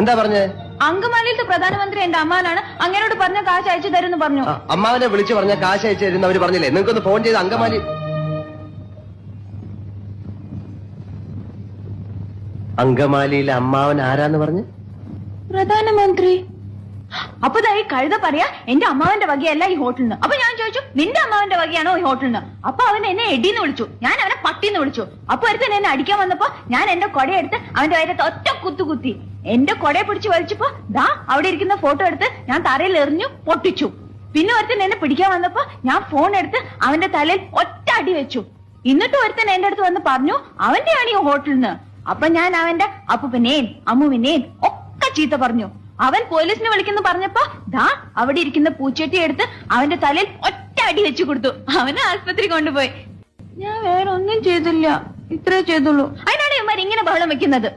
എന്താ പറഞ്ഞേ? അങ്കമാലിയിലത്തെ പ്രധാനമന്ത്രി എന്റെ അമ്മാനാണ്, അങ്ങനോട് പറഞ്ഞ കാശ് അയച്ചു തരുമെന്ന് പറഞ്ഞു. അമ്മാവനെ വിളിച്ചു പറഞ്ഞ കാശ് അയച്ചു തരുന്ന അവര് പറഞ്ഞില്ലേ? നിങ്ങൾക്കൊന്ന് ഫോൺ ചെയ്ത് അങ്കമാലി. അങ്കമാലിയിലെ അമ്മാവൻ ആരാന്ന് പറഞ്ഞു? പ്രധാനമന്ത്രി. അപ്പൊ ഈ കഴുത പറയാ എന്റെ അമ്മാവന്റെ വകയല്ല ഈ ഹോട്ടലിന്. അപ്പൊ ഞാൻ ചോദിച്ചു നിന്റെ അമ്മാവന്റെ വകയാണോ ഈ ഹോട്ടലിന്? അപ്പൊ അവൻ എന്നെ എടിന്ന് വിളിച്ചു, ഞാൻ അവനെ പട്ടിന്ന് വിളിച്ചു. അപ്പൊ ഒരുത്തൻ എന്നെ അടിക്കാൻ വന്നപ്പോ ഞാൻ എന്റെ കൊടയെടുത്ത് അവന്റെ വയറ്റത്ത് ഒറ്റ കുത്തി. എന്റെ കൊടയെ പിടിച്ച് വലിച്ചപ്പോ ദാ അവിടെ ഇരിക്കുന്ന ഫോട്ടോ എടുത്ത് ഞാൻ തറയിൽ എറിഞ്ഞു പൊട്ടിച്ചു. പിന്നെ ഒരുത്തൻ എന്നെ പിടിക്കാൻ വന്നപ്പോ ഞാൻ ഫോൺ എടുത്ത് അവന്റെ തലയിൽ ഒറ്റ അടി വെച്ചു. എന്നിട്ട് ഒരുത്തൻ എന്റെ അടുത്ത് വന്ന് പറഞ്ഞു അവന്റെയാണ് ഈ ഹോട്ടലിന്. അപ്പൊ ഞാൻ അവന്റെ അപ്പൂപ്പനെയും അമ്മുവിനെയും ഒക്കെ ചീത്ത പറഞ്ഞു. അവൻ പോലീസിനെ വിളിക്കുന്നു പറഞ്ഞപ്പോ ദാ അവിടെ ഇരിക്കുന്ന പൂച്ചട്ടി എടുത്ത് അവന്റെ തലയിൽ ഒറ്റ അടി വെച്ചു കൊടുത്തു. അവനെ ആസ്പത്രി കൊണ്ടുപോയി. ഞാൻ വേറെ ഒന്നും ചെയ്തില്ല, ഇത്രേ ചെയ്തുള്ളൂ. അതിനാണ് ഇവന്മാർ ഇങ്ങനെ ബഹളം വെക്കുന്നത്.